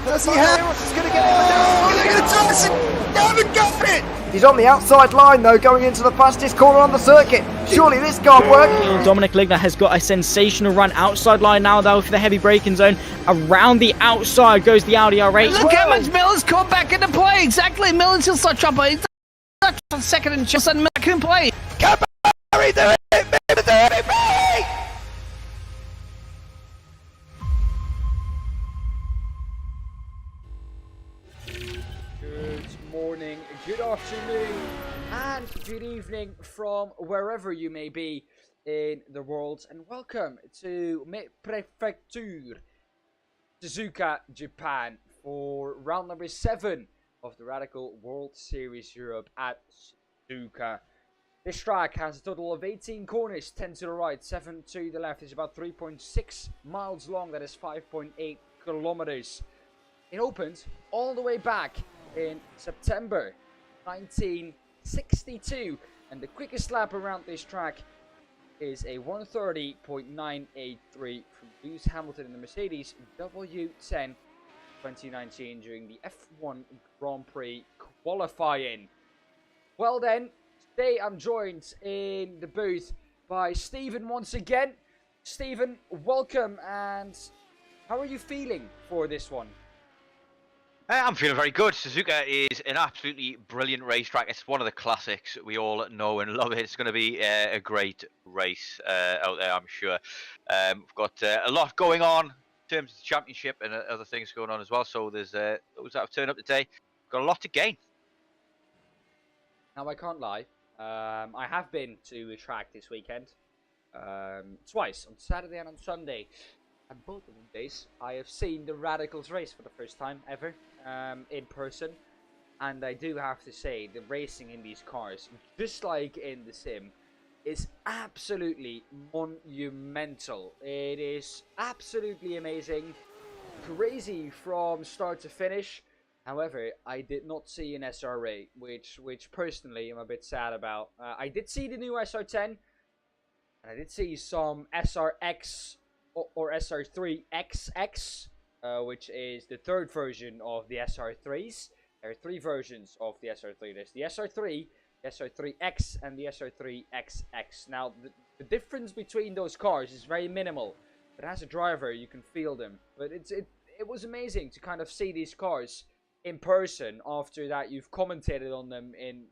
Does he have? He's going to get it. Oh, they're going to toss it. They haven't got it. He's on the outside line though, going into the fastest corner on the circuit. Surely this can't work. Dominic Ligner has got a sensational run outside line now though for the heavy braking zone. Around the outside goes the Audi R8. Look how much Miller's come back into play. Exactly, Miller's still start dropping. He's second and just sudden Miller couldn't play. Come on, they're hitting me. They're hitting me. Good morning, good afternoon, and good evening from wherever you may be in the world, and welcome to Me Prefecture, Suzuka, Japan, for round number 7 of the Radical World Series Europe at Suzuka. This track has a total of 18 corners, 10 to the right, 7 to the left. It's about 3.6 miles long, that is 5.8 kilometers. It opened all the way back in September 1962, and the quickest lap around this track is a 1:30.983 from Lewis Hamilton in the Mercedes W10 2019 during the F1 Grand Prix qualifying. Well then, today I'm joined in the booth by Stephen once again. Stephen, welcome, and how are you feeling for this one? I'm feeling very good. Suzuka is an absolutely brilliant racetrack. It's one of the classics. We all know and love it. It's going to be a great race out there, I'm sure. We've got a lot going on in terms of the championship and other things going on as well. So there's those that have turned up today. Got a lot to gain. Now, I can't lie. I have been to a track this weekend. Twice, on Saturday and on Sunday. And both of them days, I have seen the Radicals race for the first time ever in person. And I do have to say, the racing in these cars, just like in the sim, is absolutely monumental. It is absolutely amazing, crazy from start to finish. However, I did not see an SR8, which personally I'm a bit sad about. I did see the new SR10, and I did see some SRX or SR3 XX, which is the third version of the SR3s. There are 3 versions of the SR3. There's the SR3, the SR3X, and the SR3XX. Now, the difference between those cars is very minimal, but as a driver, you can feel them. But it was amazing to kind of see these cars in person after that you've commentated on them in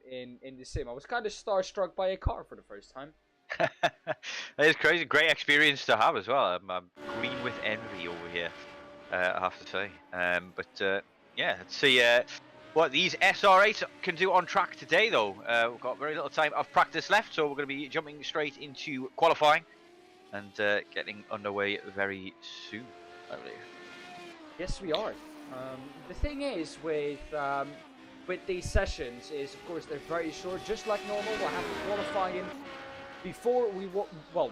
the sim. I was kind of starstruck by a car for the first time. It's crazy, great experience to have as well. I'm green with envy over here, I have to say. Yeah, let's see what these SR8s can do on track today, though. We've got very little time of practice left, so we're going to be jumping straight into qualifying and getting underway very soon, I believe. Yes, we are. The thing is with these sessions is, of course, they're very short, just like normal. We'll have the qualifying before we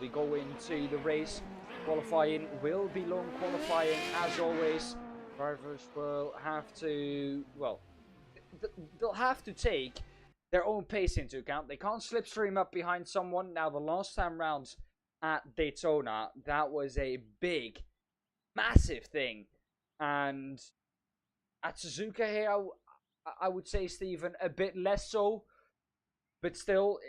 go into the race. Qualifying will be long. Qualifying, as always, drivers will have to, they'll have to take their own pace into account. They can't slipstream up behind someone. Now, the last time round at Daytona, that was a big, massive thing, and at Suzuka here, I would say, Stephen, a bit less so, but still,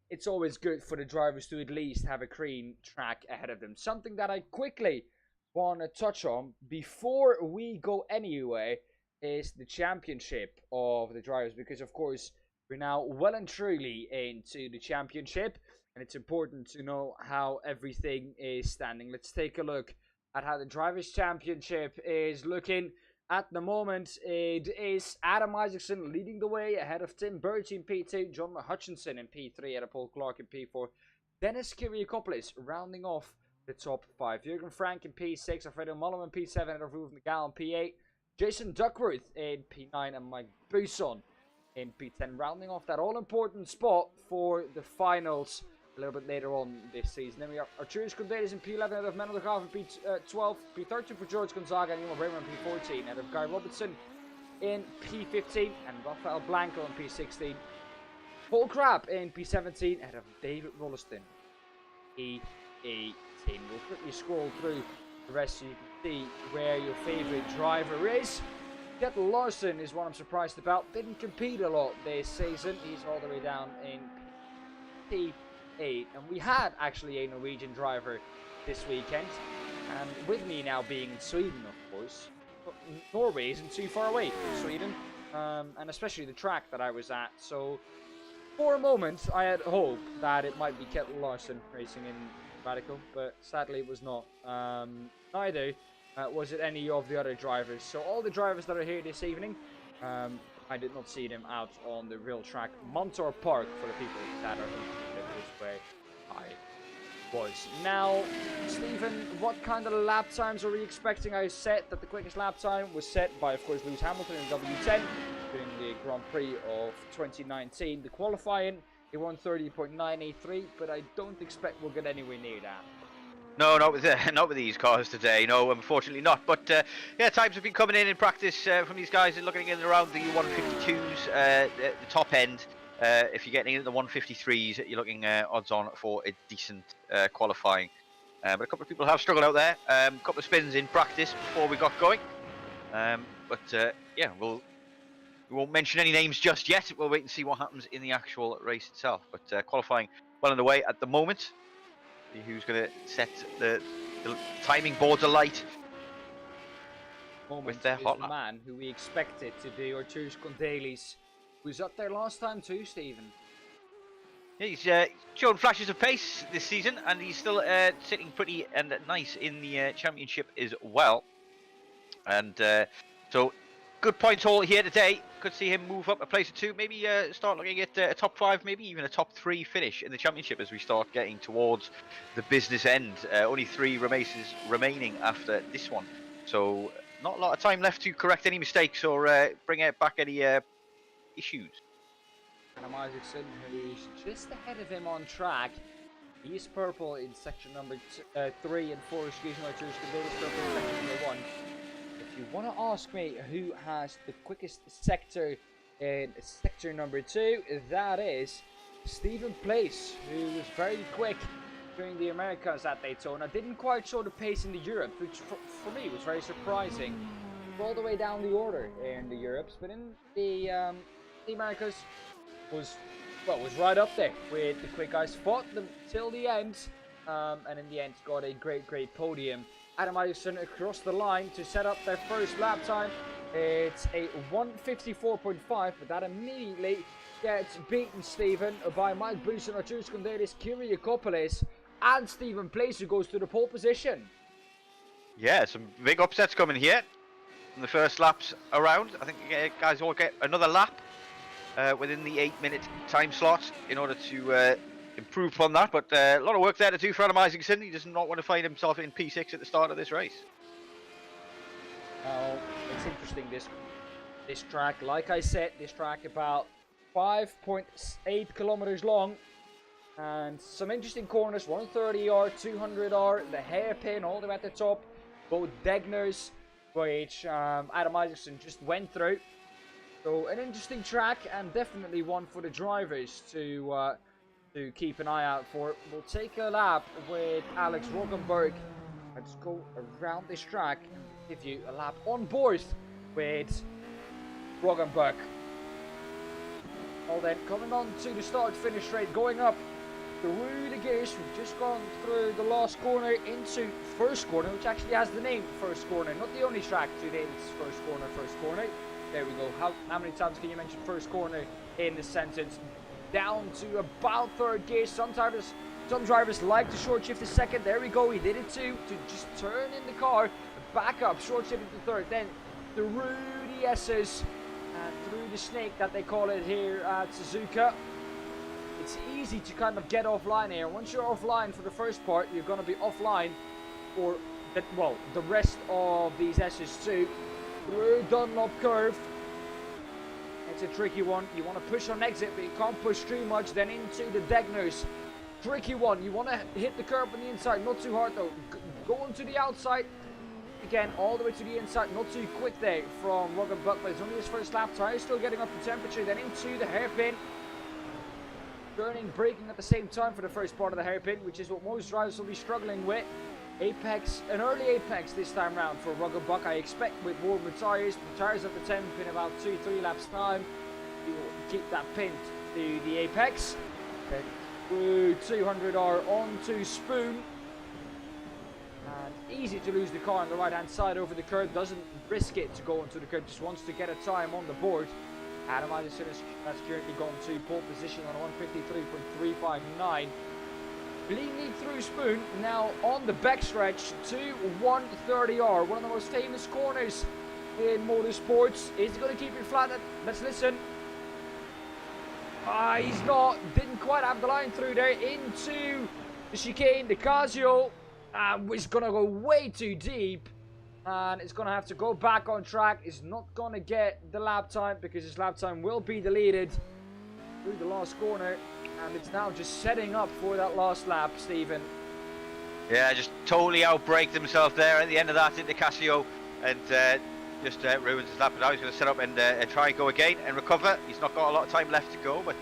it's always good for the drivers to at least have a clean track ahead of them. Something that I quickly want to touch on before we go anywhere is the championship of the drivers, because of course we're now well and truly into the championship, and it's important to know how everything is standing. Let's take a look at how the drivers championship is looking. At the moment, it is Adam Isaacson leading the way ahead of Tim Birch in P2, John Hutchinson in P3, ahead of Paul Clark in P4, Dennis Kiriakopoulos rounding off the top 5, Jürgen Frank in P6, Alfredo Mullen in P7, ahead of Ruben McGall in P8, Jason Duckworth in P9, and Mike Buson in P10, rounding off that all-important spot for the finals a little bit later on this season. Then we have Arturius Condelis in P11, ahead of Manuel de Graaf in P12, P13 for George Gonzaga, and Nima Bremer in P14, ahead of Guy Robertson in P15, and Rafael Blanco in P16. Paul Crabb in P17, ahead of David Rolliston, P18. We'll quickly scroll through the rest so you can see where your favorite driver is. Kjetil Larsen is what I'm surprised about. Didn't compete a lot this season. He's all the way down in P8. And we had actually a Norwegian driver this weekend. And with me now being in Sweden, of course, Norway isn't too far away from Sweden. And especially the track that I was at. So for a moment, I had hope that it might be Kjetil Larsen racing in Radical, but sadly it was not. Neither was it any of the other drivers. So all the drivers that are here this evening, I did not see them out on the real track. Montour Park, for the people that are interested, is where I was. Now, Stephen, what kind of lap times are we expecting? I said that the quickest lap time was set by, of course, Lewis Hamilton in W10 during the Grand Prix of 2019. The qualifying, he won 30.983, but I don't expect we'll get anywhere near that. No, not with these cars today. No, unfortunately not. But yeah, times have been coming in practice from these guys. They're looking in around the 152s, the top end. If you're getting into the 153s, you're looking odds on for a decent qualifying. But a couple of people have struggled out there. A couple of spins in practice before we got going. Yeah, we won't mention any names just yet. We'll wait and see what happens in the actual race itself. But qualifying well underway at the moment. See who's going to set the timing boards alight with their hot lap. Man who we expected to be Arturs Kondelis, who's up there last time too, Stephen. He's shown flashes of pace this season, and he's still sitting pretty and nice in the championship as well. And so, good points haul here today. Could see him move up a place or two, maybe start looking at a top 5, maybe even a top 3 finish in the championship as we start getting towards the business end. Only 3 races remaining after this one, so not a lot of time left to correct any mistakes or bring back any issues. Adam Isaacson, who's just ahead of him on track. He's purple in section number 3 and 4, excuse me, Arturs Kondelis purple in section number 1. If you want to ask me who has the quickest sector in sector number 2, that is Stephen Place, who was very quick during the Americas at Daytona. Didn't quite show the pace in the Europes, which for me was very surprising. All the way down the order in the Europes, but in the Americas was right up there with the quick guys. Fought them till the end, and in the end got a great podium. Adam Isaacson across the line to set up their first lap time. It's a 154.5, but that immediately gets beaten, Stephen, by Mike Booson, Arturs Kondelis, Kyriakopoulos, and Stephen Place, who goes to the pole position. Yeah, some big upsets coming here in the first laps around. I think guys all get another lap within the 8-minute time slot in order to improve upon that, but a lot of work there to do for Adam Isaacson. He does not want to find himself in P6 at the start of this race. It's interesting, this track. Like I said, this track about 5.8 kilometers long, and some interesting corners. 130R, 200R, the hairpin all the way at the top, both Degners, which Adam Isaacson just went through. So an interesting track, and definitely one for the drivers to keep an eye out for. We'll take a lap with Alex Roggenberg. Let's go around this track and give you a lap on board with Roggenberg. Well then, coming on to the start-finish straight, going up through the gears. We've just gone through the last corner into first corner, which actually has the name first corner. Not the only track to name its first corner. There we go. How many times can you mention first corner in the sentence? Down to about third gear. Some drivers like to short shift to second. There we go. He did it too, to just turn in the car, back up, short shift to third, then through the S's and through the snake that they call it here at Suzuka. It's easy to kind of get offline here. Once you're offline for the first part, you're going to be offline for the rest of these S's too. Through Dunlop curve. It's a tricky one. You want to push on exit, but you can't push too much. Then into the Degners. Tricky one. You want to hit the curb on the inside. Not too hard though. Going to the outside. Again, all the way to the inside. Not too quick there from Roggenberg, but it's only his first lap. Tires still getting up to temperature. Then into the hairpin. Turning, braking at the same time for the first part of the hairpin, which is what most drivers will be struggling with. Apex, an early apex this time round for Rugged Buck. I expect with warmer tyres, the tyres at the temp in about 2-3 laps time, he will keep that pinned to the apex. Then through 200R onto Spoon. And easy to lose the car on the right hand side over the curb, doesn't risk it to go onto the curb, just wants to get a time on the board. Adam Isaacson has currently gone to pole position on a 153.359. Bleeding through Spoon, now on the backstretch to 130R, one of the most famous corners in motorsports. Is he going to keep it flat? Let's listen. He's not, didn't quite have the line through there into the chicane. The Casio was going to go way too deep, and it's going to have to go back on track. It's not going to get the lap time because his lap time will be deleted through the last corner. And it's now just setting up for that last lap, Stephen. Yeah, just totally outbraked himself there at the end of that into Casio, and just ruins his lap. But now he's going to set up and try and go again and recover. He's not got a lot of time left to go, but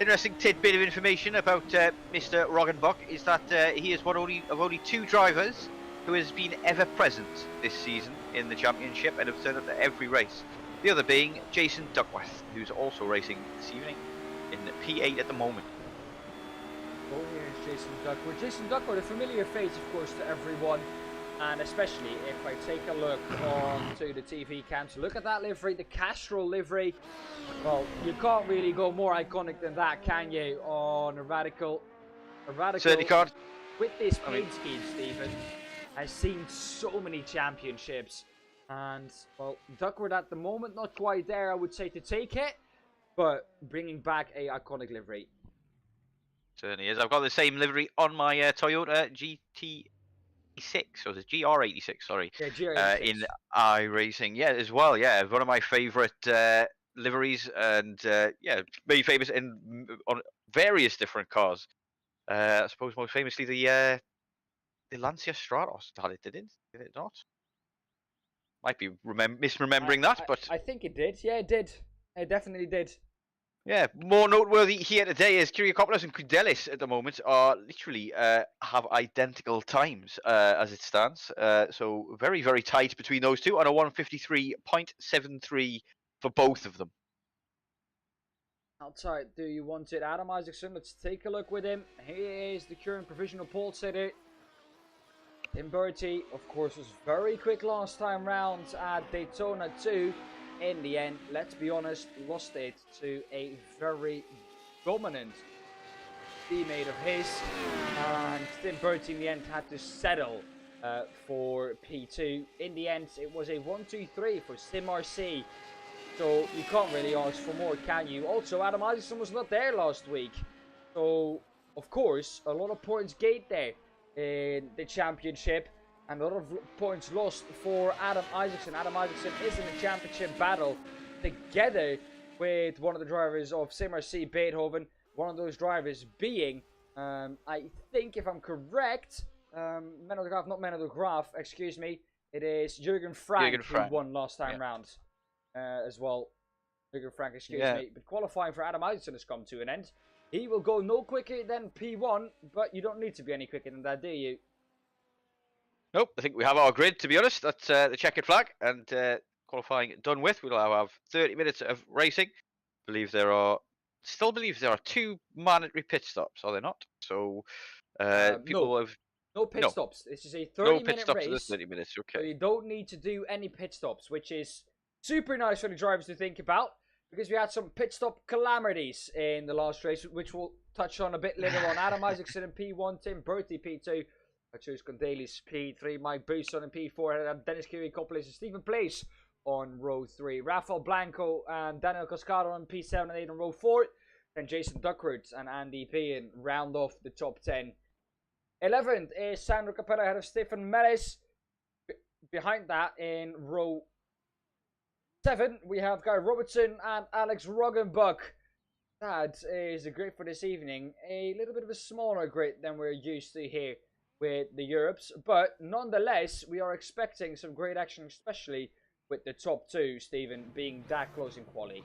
interesting tidbit of information about Mr. Roggenbuck is that he is one of only 2 drivers who has been ever present this season in the championship and have turned up at every race. The other being Jason Duckworth, who's also racing this evening in P8 at the moment. Oh, here's Jason Duckworth. Jason Duckworth, a familiar face, of course, to everyone, and especially if I take a look onto the TV cams. Look at that livery, the Castrol livery. Well, you can't really go more iconic than that, can you? On a radical. Certainly can't. With this paint scheme, Stephen, has seen so many championships, and well, Duckworth at the moment not quite there, I would say, to take it. But bringing back a iconic livery. Certainly is. I've got the same livery on my Toyota GT6, or the GR86, sorry. Yeah, GR86. In iRacing, yeah, as well. Yeah, one of my favourite liveries, and yeah, very famous on various different cars. I suppose most famously the Lancia Stratos had it, did it not? Might be misremembering that, but I think it did. Yeah, it did. It definitely did. Yeah, more noteworthy here today is Kyrgiakopoulos and Kudelis at the moment are literally have identical times as it stands. So very, very tight between those two on a 153.73 for both of them. How tight do you want it? Adam Isaacson, let's take a look with him. Here is the current provisional pole sitter. Tim Bertie, of course, was very quick last time round at Daytona 2. In the end, let's be honest, lost it to a very dominant teammate of his, and Tim Bertie in the end had to settle for P2. In the end, it was a 1-2-3 for Sim RC, so you can't really ask for more, can you? Also, Adam Isaacson was not there last week, so of course, a lot of points gained there in the championship. And a lot of points lost for Adam Isaacson. Adam Isaacson is in the championship battle together with one of the drivers of SimRC Beethoven. One of those drivers being, I think if I'm correct, Man of the Graph, not Man of the Graph, excuse me. It is Jürgen Frank who won last time round as well. Jürgen Frank, excuse me. But qualifying for Adam Isaacson has come to an end. He will go no quicker than P1, but you don't need to be any quicker than that, do you? Nope, I think we have our grid, to be honest. That's the checkered flag, and qualifying done with. We'll now have 30 minutes of racing. Still believe there are 2 mandatory pit stops, are there not? So people have... No pit stops. This is a 30-minute pit stops race. 30 minutes, okay. So you don't need to do any pit stops, which is super nice for the drivers to think about, because we had some pit stop calamities in the last race, which we'll touch on a bit later on. Adam Isaacson in P1, Tim Bertie P2. I chose Condalis P3, Mike Buson in P4, and Dennis Kyrgiakopoulos and Stephen Place on row 3. Rafael Blanco and Daniel Cascado on P7 and 8 on row 4. Then Jason Duckworth and Andy Pean round off the top 10. 11th is Sandro Capella ahead of Stefan Meres. Behind that in row 7, we have Guy Robertson and Alex Roggenbuck. That is a grid for this evening. A little bit of a smaller grid than we're used to here with the Europes, but nonetheless, we are expecting some great action, especially with the top 2, Stephen, being that close in quali.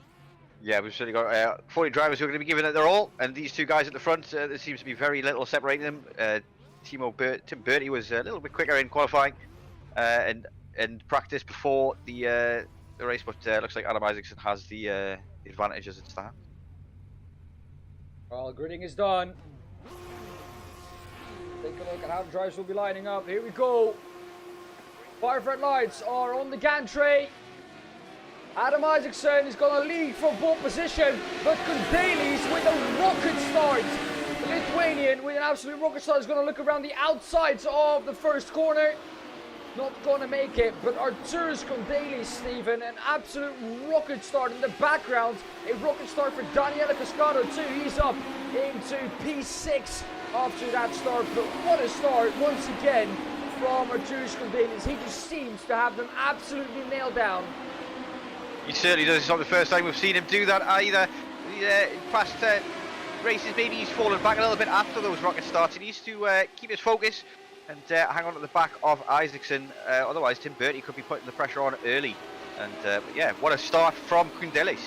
Yeah, we've certainly got 40 drivers who are going to be giving it their all, and these 2 guys at the front, there seems to be very little separating them. Tim Bertie was a little bit quicker in qualifying and practice before the race, but looks like Adam Isaacson has the advantage as it stands. Well, gridding is done. Take a look at how the drivers will be lining up. Here we go. Parfitt lights are on the gantry. Adam Isaacson is going to lead from pole position, but Kundelis with a rocket start. The Lithuanian with an absolute rocket start is going to look around the outsides of the first corner. Not going to make it, but Arturas Kundelis, Stephen, an absolute rocket start in the background. A rocket start for Daniele Cascado too. He's up into P6 after that start, but what a start once again from Arturas Kundelis. He just seems to have them absolutely nailed down. He certainly does. It's not the first time we've seen him do that either. In past races, maybe he's fallen back a little bit after those rocket starts. He needs to keep his focus and hang on at the back of Isaacson. Otherwise, Tim Bertie could be putting the pressure on early. And but yeah, what a start from Kundelis.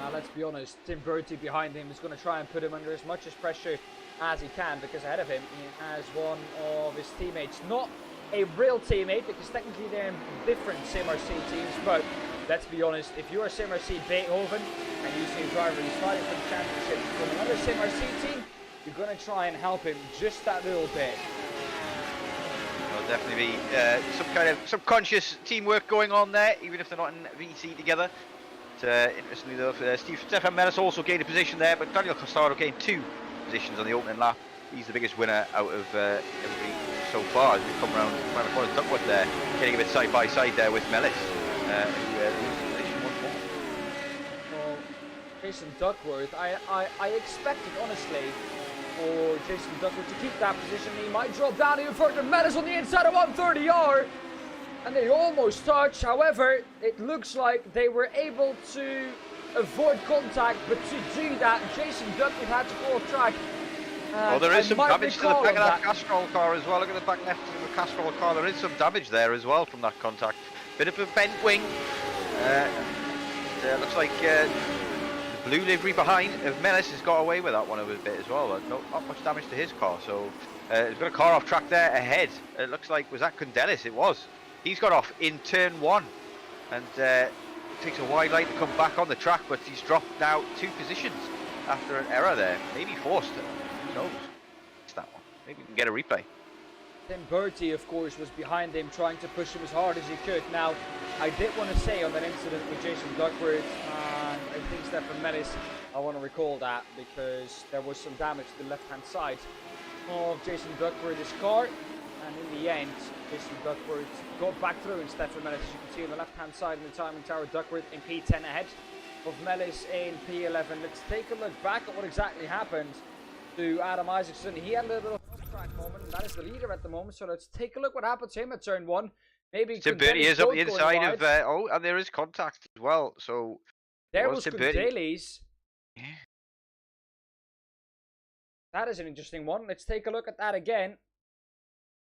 Now, let's be honest, Tim Bertie behind him is going to try and put him under as much pressure as he can, because ahead of him he has one of his teammates. Not a real teammate, because technically they're in different SimRC teams, but let's be honest, if you're SimRC Beethoven and you see a driver who's fighting for the championship from another SimRC team, you're going to try and help him just that little bit. There'll definitely be some kind of subconscious teamwork going on there, even if they're not in VC together. But, interestingly though, Stefan Melis also gained a position there, but Daniel Costaro gained 2 positions on the opening lap. He's the biggest winner out of everybody so far as we come around the corner. Duckworth there, getting a bit side by side there with Melis. Position once more. Well, Jason Duckworth, I expected honestly for Jason Duckworth to keep that position. He might drop down even further. Melis on the inside of 130R, and they almost touch. However, it looks like they were able to avoid contact, but to do that, Jason Duckworth had to go off track. Well, there is some damage to the back of that Castrol car as well. Look at the back left of the Castrol car. There is some damage there as well from that contact. Bit of a bent wing. Looks like the blue livery behind of Melis has got away with that one a bit as well. Not much damage to his car. So there's got a car off track there ahead. It looks like, was that Kundelis? It was. He's got off in turn 1. And it takes a wide line to come back on the track, but he's dropped now 2 positions after an error there. Maybe forced it. Knows. It's that one. Maybe we can get a replay. Tim Bertie, of course, was behind him, trying to push him as hard as he could. Now, I did want to say on that incident with Jason Duckworth and I think Stefan Melis, I want to recall that because there was some damage to the left-hand side of Jason Duckworth's car, and in the end, Jason Duckworth got back through, and Stefan Melis, as you can see on the left-hand side in the timing tower, Duckworth in P10 ahead of Melis in P11. Let's take a look back at what exactly happened to Adam Isaacson. He had a little bit of a track moment, and that is the leader at the moment. So let's take a look what happened to him at turn 1. Maybe Tim Bertie is up the inside of and there is contact as well. So there was Kundelis. Yeah. That is an interesting one. Let's take a look at that again.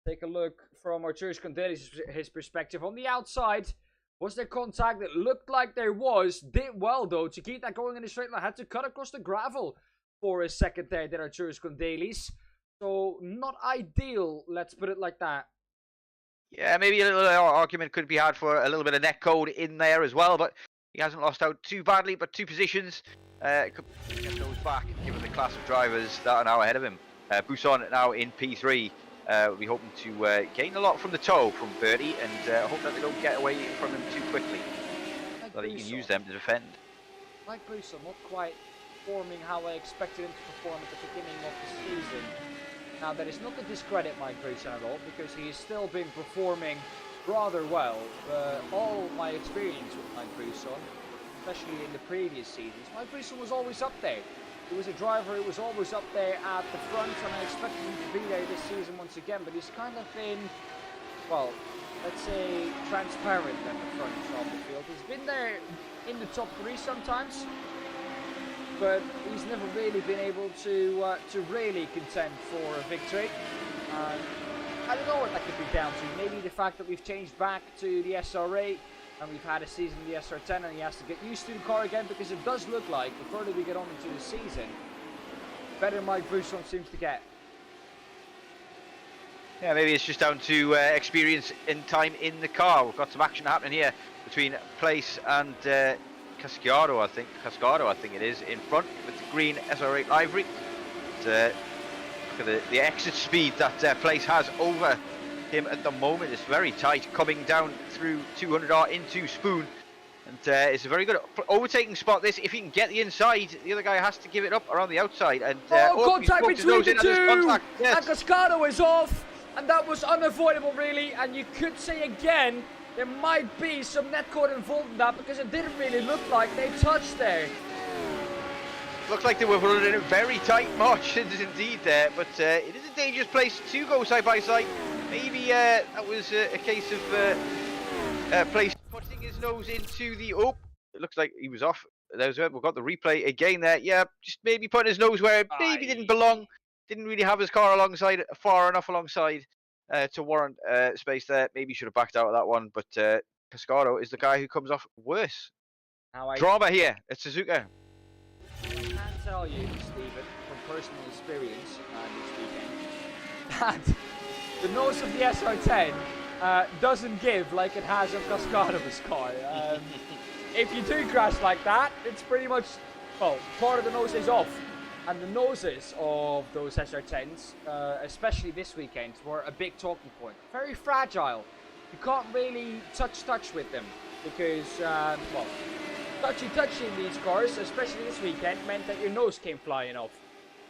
Take a look from Arturas Kundelis, his perspective on the outside. Was there contact? It looked like there was. Did well though to keep that going in a straight line. Had to cut across the gravel for a second there, did Arturas Kundelis. So, not ideal, let's put it like that. Yeah, maybe a little argument could be had for a little bit of net code in there as well, but he hasn't lost out too badly, but 2 positions. Could get those back, given the class of drivers that are now ahead of him. Buson now in P3. We'll be hoping to gain a lot from the toe from Bertie, and hope that they don't get away from him too quickly, so that he can use them to defend. Like Buson, not quite performing how I expected him to perform at the beginning of the season. Now, that is not to discredit Mike Buson at all, because he's still been performing rather well. All my experience with Mike Buson, especially in the previous seasons, Mike Buson was always up there. He was a driver who was always up there at the front, and I expected him to be there this season once again, but he's kind of been, well, let's say, transparent at the front of the field. He's been there in the top 3 sometimes, but he's never really been able to really contend for a victory. I don't know what that could be down to. Maybe the fact that we've changed back to the SR8 and we've had a season in the SR10 and he has to get used to the car again, because it does look like the further we get on into the season, better Mike Buson seems to get. Yeah, maybe it's just down to experience in time in the car. We've got some action happening here between Place and Cascado, I think. Cascado, I think it is, in front with the green SR8 livery. Look at the exit speed that Place has over him at the moment. It's very tight, coming down through 200R into Spoon. And it's a very good overtaking spot, this. If he can get the inside, the other guy has to give it up around the outside. And contact between the two! Yes. And Cascado is off, and that was unavoidable, really. And you could say again, there might be some netcode involved in that, because it didn't really look like they touched there. Looks like they were running in a very tight margins indeed there, but it is a dangerous place to go side by side. Maybe that was a case of Place putting his nose into the... Oh, it looks like he was off. We've got the replay again there. Yeah, just maybe putting his nose where it maybe didn't belong. Didn't really have his car far enough alongside to warrant space there. Maybe should have backed out of that one, but Cascado is the guy who comes off worse. Drama here at Suzuka. I can tell you, Stephen, from personal experience this weekend, that the nose of the SR10 doesn't give like it has on Cascado's car. If you do crash like that, it's pretty much, well, part of the nose is off. And the noses of those SR10s, especially this weekend, were a big talking point. Very fragile. You can't really touch with them because, well, touchy in these cars, especially this weekend, meant that your nose came flying off.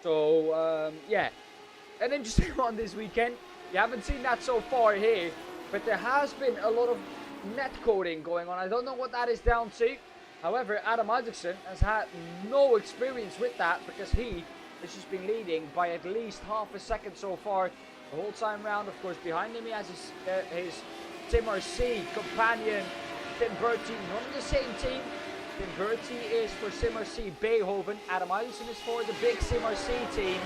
So, yeah, an interesting one this weekend. You haven't seen that so far here, but there has been a lot of net coding going on. I don't know what that is down to. However, Adam Isaacson has had no experience with that because he has just been leading by at least half a second so far the whole time round. Of course, behind him he has his Tim RC companion, Tim Bertie, not on the same team. Tim Bertie is for Sim RC Beethoven. Adam Isaacson is for the big Sim RC team.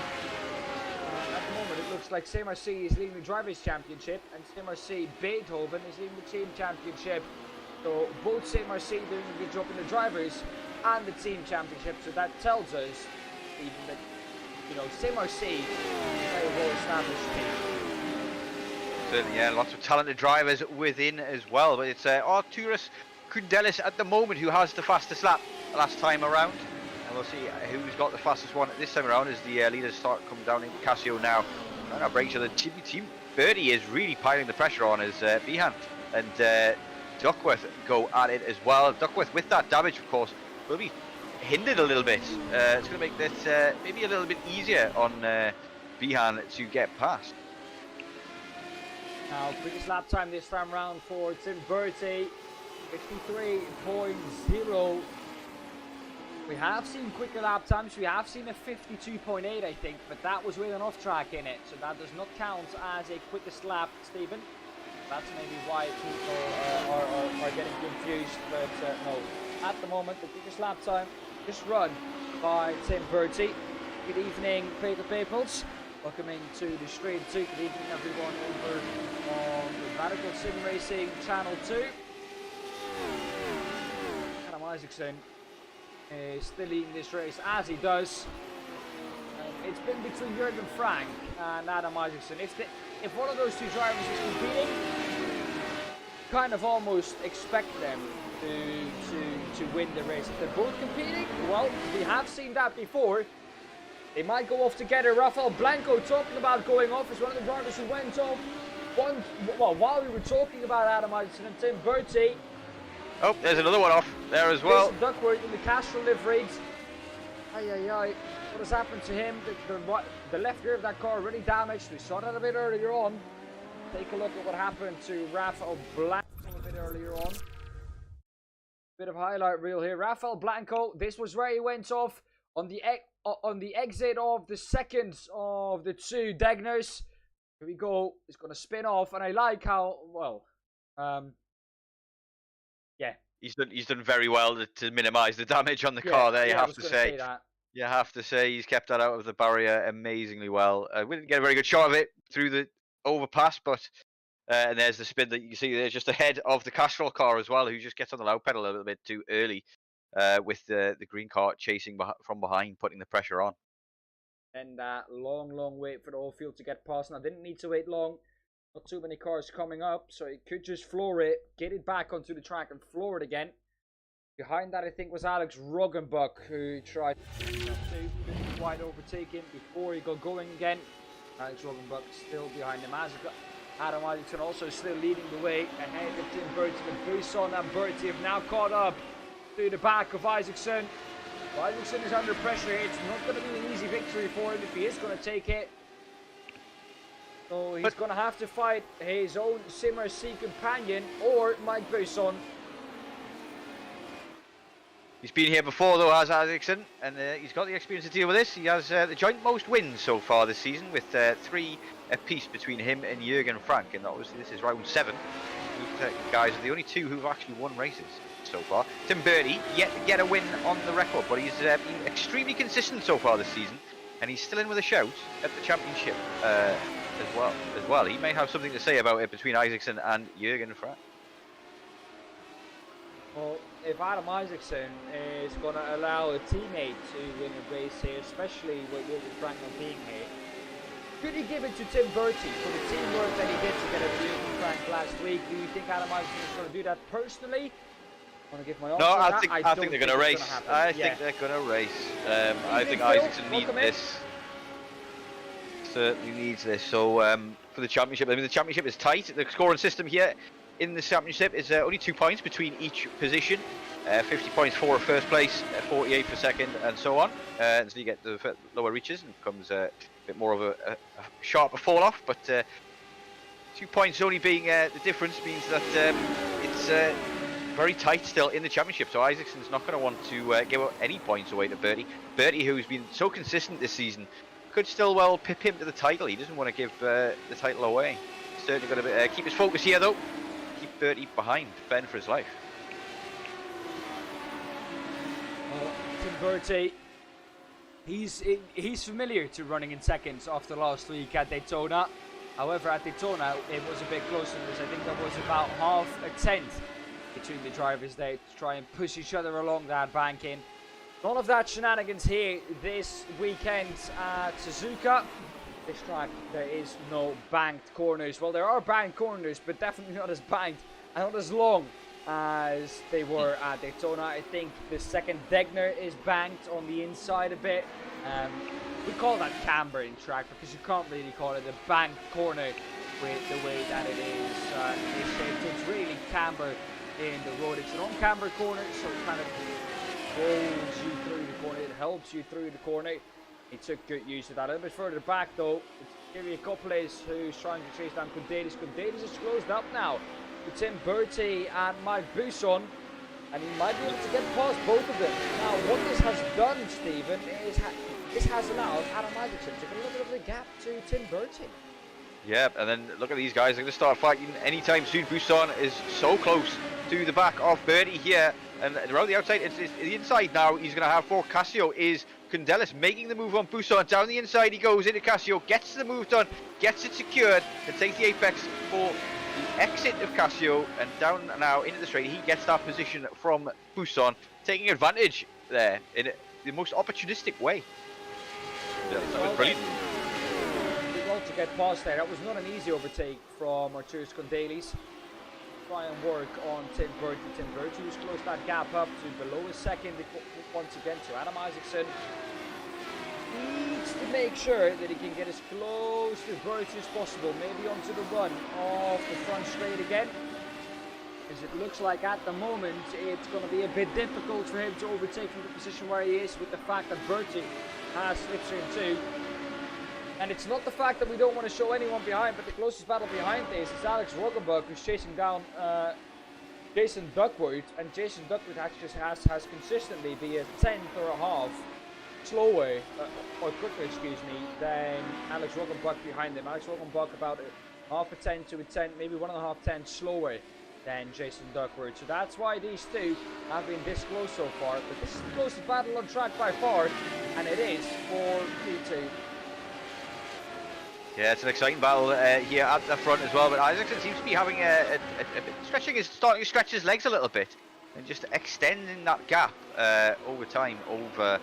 At the moment, it looks like Sim RC is leading the Drivers' Championship and Sim RC Beethoven is leading the Team Championship. So both Sim RC doing a good job in the Drivers and the Team Championship. So that tells us even that, you know, Sim RC is a very well established team. Certainly, yeah, lots of talented drivers within as well. But it's Arturus Kundelis at the moment who has the fastest lap last time around. And we'll see who's got the fastest one this time around as the leaders start coming down in Casio now. Trying to break, so the Team 30 is really piling the pressure on as Behan and Duckworth go at it as well. Duckworth, with that damage, of course, will be hindered a little bit. It's going to make this maybe a little bit easier on Behan to get past. Now, quickest lap time this time round for Tim Bertie, 53.0. We have seen quicker lap times. We have seen a 52.8, I think, but that was with an off-track in it, so that does not count as a quickest lap, Stephen. That's maybe why people are getting confused, but no. At the moment, the quickest lap time just run by Tim Bertie. Good evening, Peter Peoples. Welcome into the stream too. Good evening, everyone, over on the Radical Sim Racing Channel 2. Adam Isaacson is still leading this race as he does. It's been between Jurgen Frank and Adam Isaacson. If one of those two drivers is competing, kind of almost expect them to win the race. If they're both competing, well, we have seen that before. They might go off together. Rafael Blanco talking about going off is one of the drivers who went off. While we were talking about Adam Isaacson and Tim Bertie. Oh, there's another one off there as well. Duckworth in the Castrol liveried. What has happened to him? The left rear of that car already damaged. We saw that a bit earlier on. Take a look at what happened to Rafael Blanco a bit earlier on. Bit of highlight reel here. Rafael Blanco, this was where he went off on the exit of the second of the two Degners. Here we go. It's going to spin off, and I like how, well, yeah. He's done very well to minimise the damage on the car there, you have to say. You have to say he's kept that out of the barrier amazingly well. We didn't get a very good shot of it through the overpass, but and there's the spin that you can see there just ahead of the Castrol car as well, who just gets on the loud pedal a little bit too early with the green car chasing from behind, putting the pressure on. And long wait for the whole field to get past. And I didn't need to wait long. Not too many cars coming up, so he could just floor it, get it back onto the track and floor it again. Behind that, I think, was Alex Roggenbuck, who tried to couldn't quite overtake him before he got going again. Alex Roggenbuck still behind him. Adam Isaacson also still leading the way ahead of Tim Bertie. But Buisson and Bertie have now caught up to the back of Isaacson. Well, Isaacson is under pressure here. It's not going to be an easy victory for him if he is going to take it. So he's going to have to fight his own Simmer C companion or Mike Buisson. He's been here before though, has Isaacson, and he's got the experience to deal with this. He has the joint most wins so far this season, with 3 apiece between him and Jürgen Frank, and this is round 7. These guys are the only 2 who've actually won races so far. Tim Bertie yet to get a win on the record, but he's been extremely consistent so far this season, and he's still in with a shout at the championship as well. He may have something to say about it between Isaacson and Jürgen Frank. Well, if Adam Isaacson is going to allow a teammate to win a race here, especially with Jürgen Frank not being here, could he give it to Tim Bertie for the teamwork that he did to get a Jürgen Frank last week? Do you think Adam Isaacson is going to do that personally? I want to give my answer. No, I think they're going to race. I think they're going to race. I think Isaacson needs this. Certainly needs this. So for the championship, I mean, the championship is tight. The scoring system here in the championship is only 2 points between each position. 50 points for first place, 48 for second, and so on. And so you get the lower reaches, and it becomes a bit more of a sharper fall off. But 2 points only being the difference means that it's very tight still in the championship. So Isaacson's not going to want to give any points away to Bertie. Bertie, who's been so consistent this season, could still well pip him to the title. He doesn't want to give the title away. He's certainly going to keep his focus here, though. Keep Bertie behind, fend for his life. Tim Bertie, he's familiar to running in seconds after last week at Daytona. However, at Daytona, it was a bit closer. I think there was about half a tenth between the drivers there to try and push each other along that banking. None of that shenanigans here this weekend at Suzuka. This track, there is no banked corners. Well, there are banked corners, but definitely not as banked and not as long as they were at Daytona. I think the second Degner is banked on the inside a bit. We call that cambering track because you can't really call it a banked corner with the way that it is shaped. It's really camber in the road. It's an on-camber corner, so it kind of rolls you through the corner. It helps you through the corner. He took good use of that. A little bit further back though, it's Kiri Kopeles who's trying to chase down Kundelis. Kundelis is closed up now to Tim Bertie and Mike Buisson, and he might be able to get past both of them. Now what this has done, Stephen, is this has allowed Adam Isaacson to get a little bit of the gap to Tim Bertie. Yeah, and then look at these guys. They're going to start fighting anytime soon. Buisson is so close to the back of Bertie here, and around the outside, it's the inside now. He's going to have for Casio is Kundelis making the move on Buisson. Down the inside he goes into Casio, gets the move done, gets it secured, and takes the apex for the exit of Casio, and down now into the straight. He gets that position from Buisson, taking advantage there in the most opportunistic way. Yeah, that was brilliant. To get past there. That was not an easy overtake from Arturus Kundelis. Try and work on Tim Bertie. Tim Bertie who's closed that gap up to below a second once again to Adam Isaacson. Needs to make sure that he can get as close to Bertie as possible. Maybe onto the run off the front straight again. As it looks like at the moment it's going to be a bit difficult for him to overtake from the position where he is, with the fact that Bertie has slipstream too. And it's not the fact that we don't want to show anyone behind, but the closest battle behind this is Alex Roggenbuck, who's chasing down Jason Duckworth. And Jason Duckworth actually has consistently be a tenth or a half slower, or quicker, excuse me, than Alex Roggenbuck behind him. Alex Roggenbuck about half a tenth to a tenth, maybe 1.5 tenths slower than Jason Duckworth. So that's why these two have been this close so far. But this is the closest battle on track by far, and it is for Q2. Yeah, it's an exciting battle here at the front as well, but Isaacson seems to be having starting to stretch his legs a little bit and just extending that gap over time over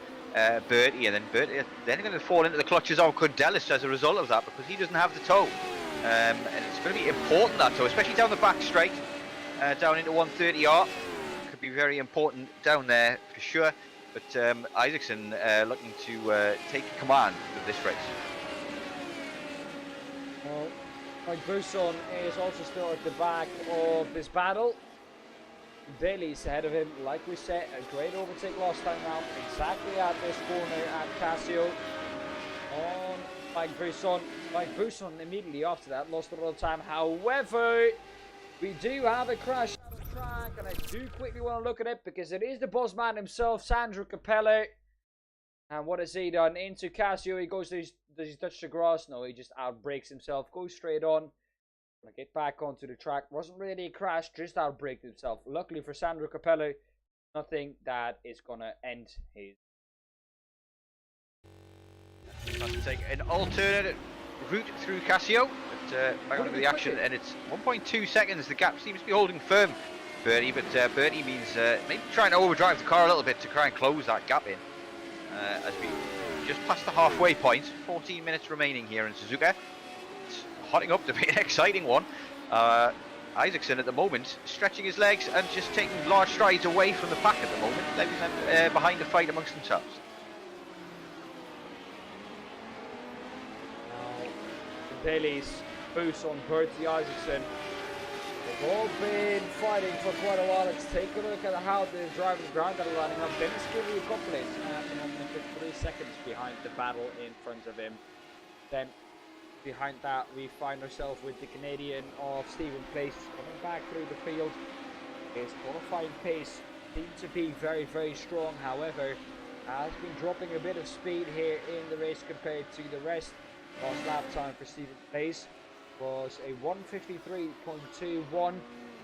Bertie, and then Bertie then going to fall into the clutches of Kundelis as a result of that, because he doesn't have the toe and it's going to be important that, so especially down the back straight, down into 130R, could be very important down there for sure. But Isaacson looking to take command of this race. Well, Mike Buson is also still at the back of this battle. Bailey's ahead of him, like we said, a great overtake last time round, exactly at this corner at Casio on Mike Buson. Mike Buson immediately after that lost a lot of time. However, we do have a crash on the track, and I do quickly want to look at it because it is the boss man himself, Sandro Capello. And what has he done? Into Casio, he goes to his, does he touch the grass? No, he just outbrakes himself, goes straight on. Gonna get back onto the track. Wasn't really a crash, just outbraked himself. Luckily for Sandro Capello, nothing that is gonna end his. Has to take an alternate route through Casio, but back onto the action, and it's 1.2 seconds. The gap seems to be holding firm, Bertie, but Bertie means maybe trying to overdrive the car a little bit to try and close that gap in. As we just past the halfway point, 14 minutes remaining here in Suzuka. It's hotting up to be an exciting one. Isaacson at the moment stretching his legs and just taking large strides away from the pack at the moment, leaving them behind the fight amongst themselves. Bailey's boost on Bertie Isaacson. They've all been fighting for quite a while. Let's take a look at how the drivers ground are lining up. Dennis Gilly Copeland at the moment 3 seconds behind the battle in front of him. Then behind that we find ourselves with the Canadian of Stephen Place coming back through the field. His qualifying pace seems to be very, very strong. However, has been dropping a bit of speed here in the race compared to the rest. Last lap time for Stephen Place was a 1:53.21.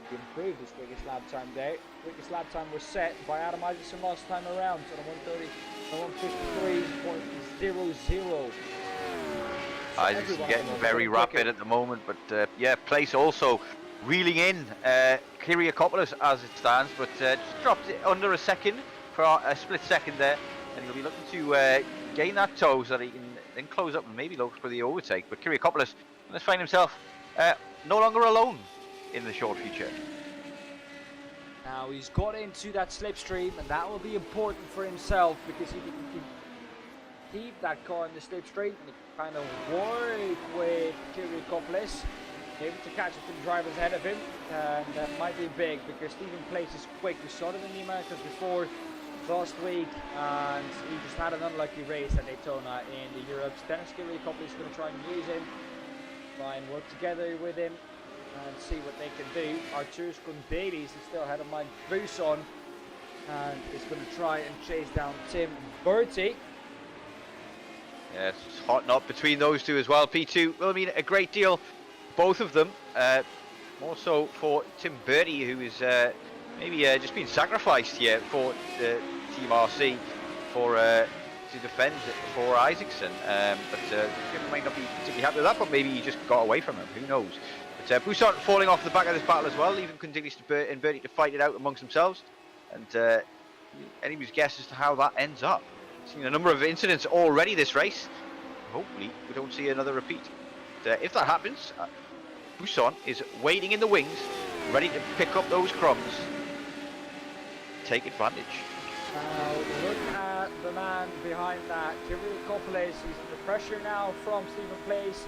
He improved his quickest lap time there. Quickest lap time was set by Adam Isaacson last time around at a 1:53.00. Isaacson getting very rapid at the moment, but yeah, Place also reeling in Kyriakopoulos as it stands, but just dropped it under a second for a split second there, and he'll be looking to gain that toe so that he can then close up and maybe look for the overtake. But Kyriakopoulos let's find himself no longer alone in the short future. Now he's got into that slipstream, and that will be important for himself because he can keep that car in the slipstream and he can kind of work with Kyriakopoulos, able to catch up to the drivers ahead of him, and that might be big because Stephen Place is quick. We saw it in the Americas before last week, and he just had an unlucky race at Daytona in the Europes. Dennis Kyriakopoulos is going to try and use him, try and work together with him and see what they can do. Arturus Davies is still ahead of Mike Buson and is going to try and chase down Tim Bertie. Yeah, it's hotting up between those two as well. P2 will mean a great deal, both of them. More so for Tim Bertie, who is maybe just been sacrificed here for the Team RC for to defend for Isaacson. But might not be particularly happy with that, but maybe he just got away from him. Who knows? But Buson falling off the back of this battle as well, leaving continues to Bertie to fight it out amongst themselves. And anybody's guess as to how that ends up. Seen a number of incidents already this race. Hopefully we don't see another repeat. But, if that happens, Buson is waiting in the wings, ready to pick up those crumbs. Take advantage. Now look at the man behind that, Kyriakopoulos. He's under pressure now from Stephen Place.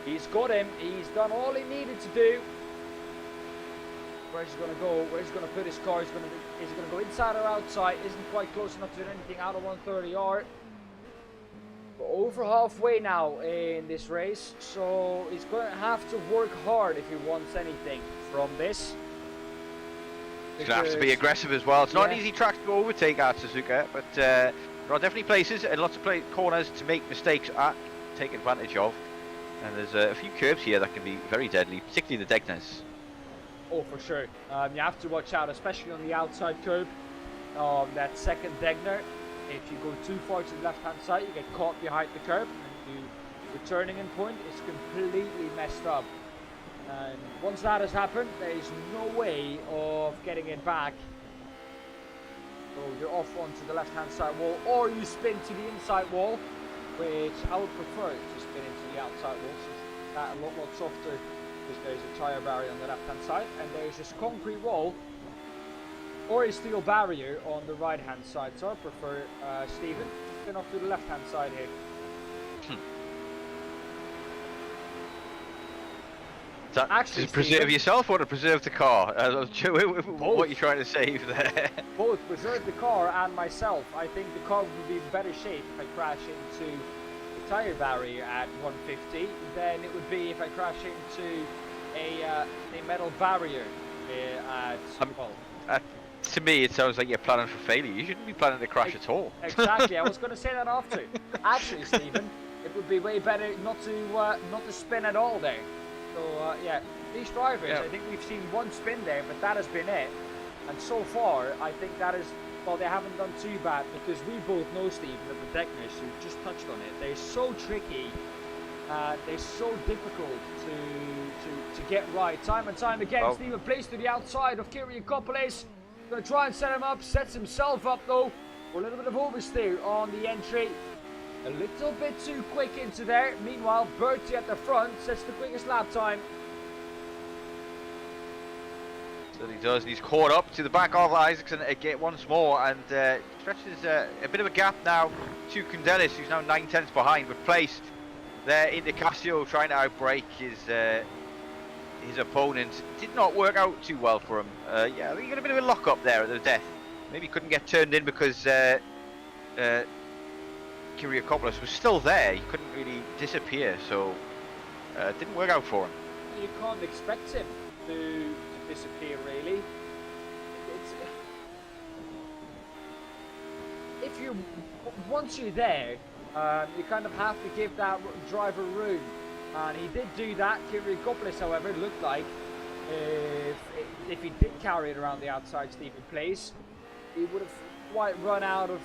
He's got him. He's done all he needed to do. Where's he going to go? Where's he going to put his car? Is he going to go inside or outside? Isn't quite close enough to do anything out of 130R. We're over halfway now in this race, so he's going to have to work hard if he wants anything from this. He's going to have to be aggressive as well. It's not an easy track to overtake at Suzuka, but there are definitely places and lots of corners to make mistakes at, take advantage of. And there's a few curves here that can be very deadly, particularly the Degnas. Oh, for sure. You have to watch out, especially on the outside curb. That second Degner. If you go too far to the left-hand side, you get caught behind the curb, and your turning in point is completely messed up. And once that has happened, there is no way of getting it back. So you're off onto the left-hand side wall, or you spin to the inside wall, which I would prefer to spin into the outside wall, since that a lot softer because there's a tyre barrier on the left hand side and there's this concrete wall or a steel barrier on the right hand side. So I prefer Stephen spin off to the left hand side here. Actually, to preserve yourself or to preserve the car? What are you trying to save there? Both, preserve the car and myself. I think the car would be in better shape if I crash into the tyre barrier at 150 than it would be if I crash into a metal barrier at to me, it sounds like you're planning for failure. You shouldn't be planning to crash at all. Exactly, I was going to say that after. Actually, Stephen, it would be way better not to spin at all there. So yeah, these drivers, I think we've seen one spin there, but that has been it. And so far, I think that is, well, they haven't done too bad because we both know, Stephen, that the Deckners, who just touched on it, they're so tricky. They're so difficult to get right time and time again. Oh. Stephen plays to the outside of Kyriakopoulos. Going to try and set him up, sets himself up though for a little bit of oversteer on the entry. A little bit too quick into there. Meanwhile, Bertie at the front sets the quickest lap time. So he does. He's caught up to the back of Isaacson again once more and stretches a bit of a gap now to Kundelis, who's now 9/10 behind with place there into Casio, trying to outbrake his opponent. Did not work out too well for him. Yeah, I think he got a bit of a lock up there at the death. Maybe couldn't get turned in because Kyriakopoulos was still there. He couldn't really disappear, so it didn't work out for him. You can't expect him to disappear, really. Once you're there, you kind of have to give that driver room, and he did do that. Kyriakopoulos, however, it looked like if he did carry it around the outside Stephen Place, he would have quite run out of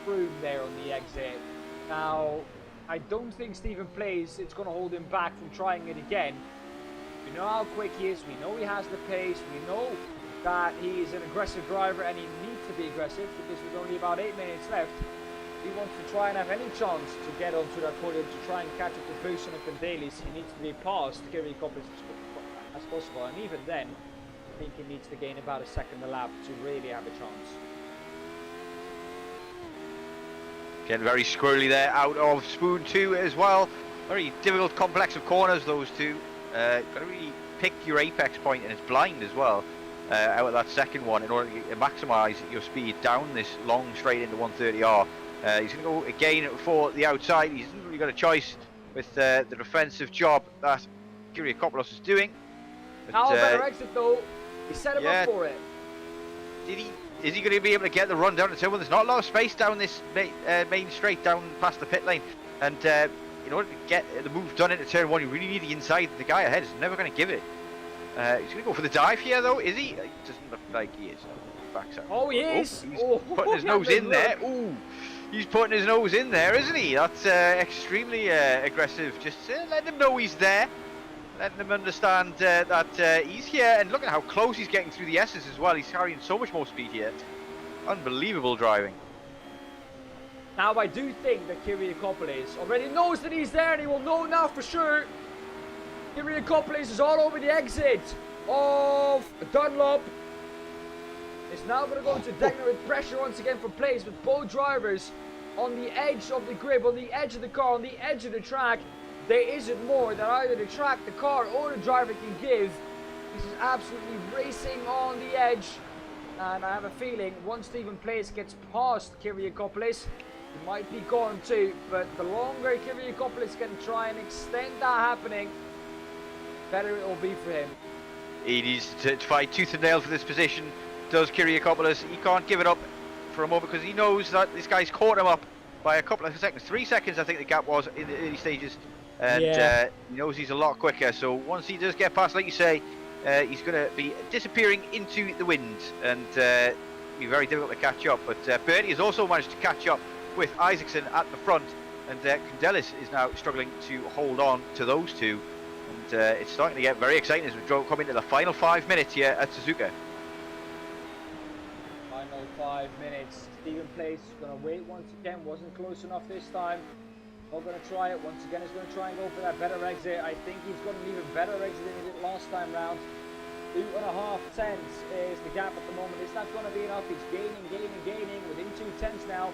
room there on the exit. Now, I don't think Stephen Place it's going to hold him back from trying it again. We know how quick he is, we know he has the pace, we know that he is an aggressive driver and he needs to be aggressive because there's only about 8 minutes left. If he wants to try and have any chance to get onto that podium to try and catch up to Boson and Condalis, he needs to be past Kyriakopoulos as possible, and even then I think he needs to gain about a second a lap to really have a chance. Getting very squirrely there out of Spoon 2 as well. Very difficult complex of corners, those two. Got to really pick your apex point, and it's blind as well out of that second one in order to maximise your speed down this long straight into 130R. He's going to go again for the outside. He's not really got a choice with the defensive job that Kyriakopoulos is doing. But, now a better exit though. He set him up for it. Did he? Is he going to be able to get the run down the turn? Well, there's not a lot of space down this main straight down past the pit lane, and in order to get the move done into turn 1, you really need the inside. The guy ahead is never going to give it. He's going to go for the dive here, though, is he? He doesn't look like he is. Backside. Oh, he is. He's putting his nose in there. Ooh, he's putting his nose in there, isn't he? That's extremely aggressive. Just letting him know he's there. Letting him understand that he's here, and look at how close he's getting through the S's as well. He's carrying so much more speed here. Unbelievable driving. Now I do think that Kyriakopoulos already knows that he's there, and he will know now for sure. Kyriakopoulos is all over the exit of Dunlop. It's now going to go into Deckner with pressure once again for place, with both drivers on the edge of the grip, on the edge of the car, on the edge of the track. There isn't more that either the track, the car, or the driver can give. This is absolutely racing on the edge. And I have a feeling once Stephen Place gets past Kyriakopoulos, he might be gone too. But the longer Kyriakopoulos can try and extend that happening, better it will be for him. He needs to fight tooth and nail for this position. Does Kyriakopoulos. He can't give it up for a moment because he knows that this guy's caught him up by a couple of seconds. 3 seconds I think the gap was in the early stages. And he knows he's a lot quicker, so once he does get past, like you say, he's going to be disappearing into the wind and be very difficult to catch up. But Bertie has also managed to catch up with Isaacson at the front, and Kundelis is now struggling to hold on to those two. And it's starting to get very exciting as we come into the final 5 minutes here at Suzuka. Final 5 minutes. Stephen Place is going to wait once again. Wasn't close enough this time. Not going to try it. Once again, he's going to try and go for that better exit. I think he's going to leave a better exit than he did last time round. 2.5 tenths is the gap at the moment. It's not going to be enough. He's gaining within 2 tenths now.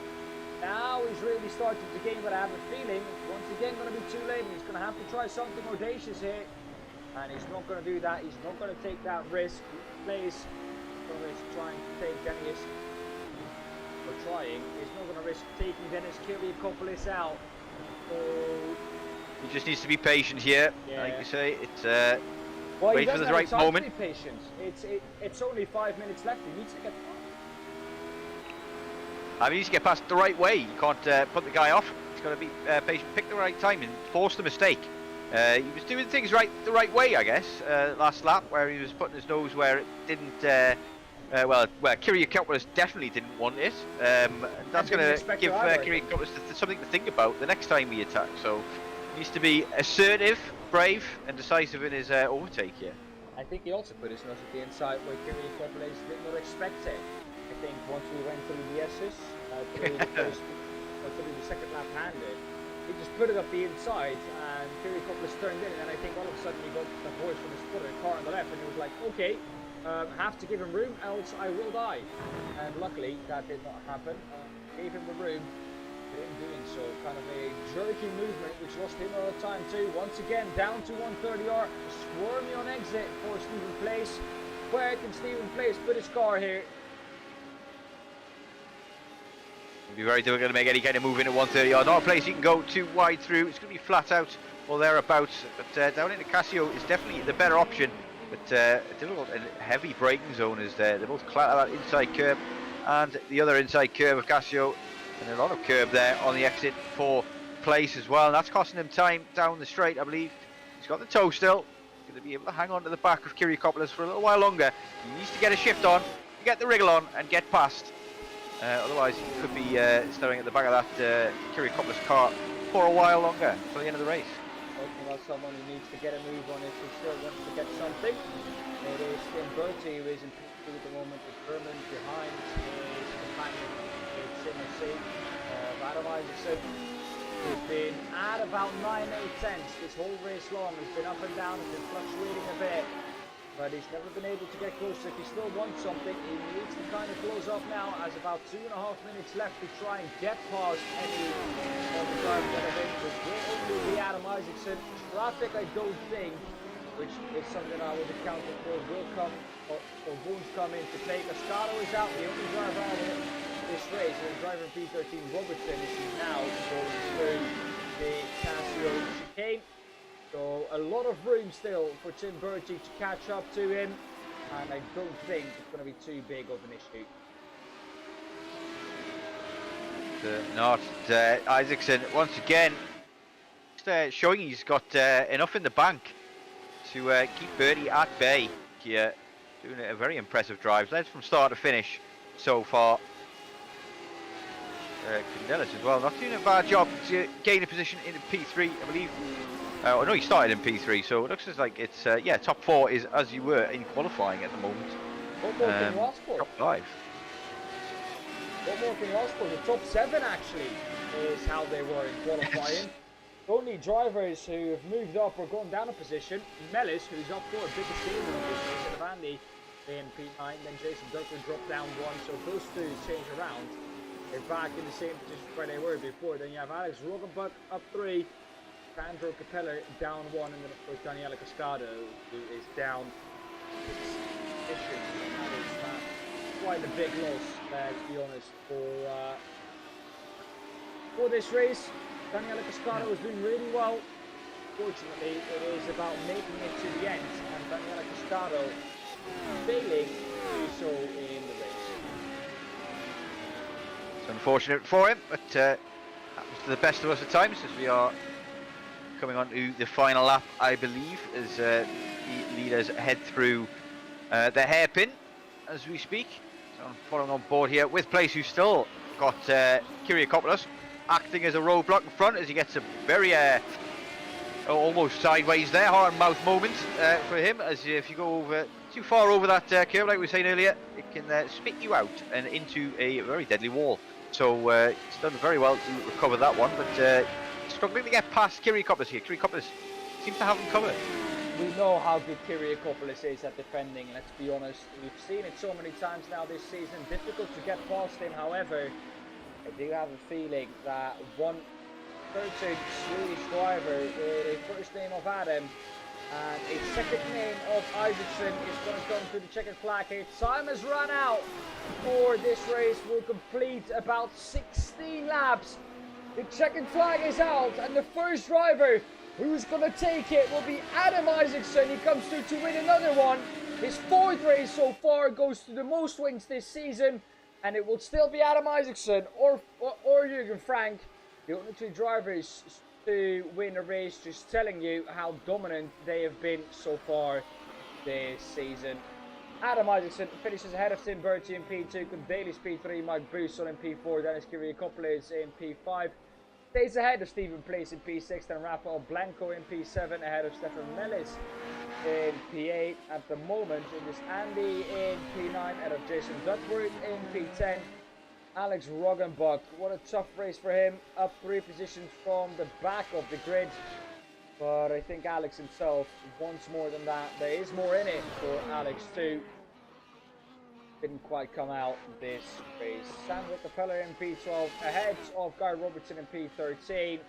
Now he's really starting to gain, but I have a feeling once again going to be too late. And he's going to have to try something audacious here. And he's not going to do that. He's not going to take that risk. He's trying to take Dennis. Or trying. He's not going to risk taking Dennis Kiriakopoulos out. So he just needs to be patient here. Yeah. Like you say, it's well, wait for the right moment. To be patient. It's only 5 minutes left. He needs to get. I mean, he needs to get past the right way. You can't put the guy off. He's got to be patient, pick the right time, and force the mistake. He was doing things the right way, I guess. Last lap, where he was putting his nose where it didn't. Well, Kiriakopoulos definitely didn't want it. And that's going to give Kiriakopoulos something to think about the next time he attacks. So he needs to be assertive, brave, and decisive in his overtake here. I think he also put his nose at the inside where Kiriakopoulos did not expect it. I think once we went through the S's, through the second lap handed, he just put it up the inside, and Kiriakopoulos turned in, and I think all of a sudden he got the voice from his spotter, car on the left, and he was like, okay, have to give him room, else I will die. And luckily, that did not happen. Gave him the room, but in doing so, kind of a jerky movement, which lost him a lot of time too. Once again, down to 130R, squirmy on exit for Stephen Place. Where can Stephen Place put his car here? It'll be very difficult to make any kind of move in at 130 yard. Not a place you can go too wide through. It's going to be flat out or thereabouts. But down into Casio is definitely the better option. But a difficult and heavy braking zone is there. They're both that inside curb and the other inside curb of Casio. And a lot of curb there on the exit for Place as well. And that's costing him time down the straight, I believe. He's got the toe still. He's going to be able to hang on to the back of Kiriakopoulos for a little while longer. He needs to get a shift on, get the wriggle on, and get past. Otherwise, he could be staring at the back of that Kiriakopoulos car for a while longer until the end of the race. Talking about someone who needs to get a move on if he still wants to get something. It is Tim Bertie who is in P2 at the moment with Berman behind his companion. It's Simmers Adam Isaacson, who's been at about 9-8 tenths this whole race long. He's been up and down, he's been fluctuating a bit. But he's never been able to get closer. If he still wants something, he needs to kind of close off now, as about 2.5 minutes left to try and get past any of the drivers that are in, which will only be Adam Isaacson. Traffic, I don't think, which is something I would account for, will come or won't come into play. Cascado is out, the only driver out of this race, and driver P13 Robertson is now going through the Casio chicane. So a lot of room still for Tim Bertie to catch up to him, and I don't think it's going to be too big of an issue. Not Isaacson once again showing he's got enough in the bank to keep Bertie at bay here, doing a very impressive drive. Led from start to finish so far. Candelas as well, not doing a bad job to gain a position in P3, I believe. I know he started in P3, so it looks like it's yeah, top 4 is as you were in qualifying at the moment. What more can you ask for? Top 5. What more can you ask for? The top 7 actually is how they were in qualifying. Only drivers who have moved up or gone down a position. Mellis, who's up for a biggest deal in this race, and Andy in P9, then Jason Ducker dropped down 1, so those two change around. They're back in the same position where they were before. Then you have Alex Roggenbuck up 3. Sandro Capella down 1, and then of course Daniela Cascado, who is down 6 positions. That is quite a big loss, to be honest, for this race. Daniela Cascado is doing really well. Fortunately, it is about making it to the end, and Daniela Cascado failing to do so in the race. It's unfortunate for him, but happens to the best of us at times, as we are coming on to the final lap, I believe, as the leaders head through the hairpin as we speak. So I'm following on board here with Place, who's still got Kiriakopoulos acting as a roadblock in front as he gets a very almost sideways there, heart and mouth moment for him, as if you go over too far over that curve, like we were saying earlier, it can spit you out and into a very deadly wall. So he's done very well to recover that one, but struggling to get past Kyrgiakopoulos here. Kyrgiakopoulos seems to have him covered. We know how good Kyrgiakopoulos is at defending, let's be honest. We've seen it so many times now this season. Difficult to get past him, however, I do have a feeling that one certain Swedish driver with a first name of Adam and a second name of Isaacson is going to come to the checkered flag here. Time has run out for this race. We'll complete about 16 laps. The checkered flag is out, and the first driver who's going to take it will be Adam Isaacson. He comes through to win another one. His fourth race so far, goes to the most wins this season, and it will still be Adam Isaacson or Jürgen Frank, the only two drivers to win a race, just telling you how dominant they have been so far this season. Adam Isaacson finishes ahead of Tim Bertie in P2, Daly's P3, Mike Bousson in P4, Dennis Kyrgiakopoulos in P5. Stays ahead of Stephen Place in P6 and Rafael Blanco in P7, ahead of Stefan Mellis in P8. At the moment, it is Andy in P9, ahead of Jason Duckworth in P10. Alex Roggenbach, what a tough race for him, up 3 positions from the back of the grid. But I think Alex himself wants more than that. There is more in it for Alex too. Didn't quite come out this race. Sam Rockefeller in P12, ahead of Guy Robertson in P13. Of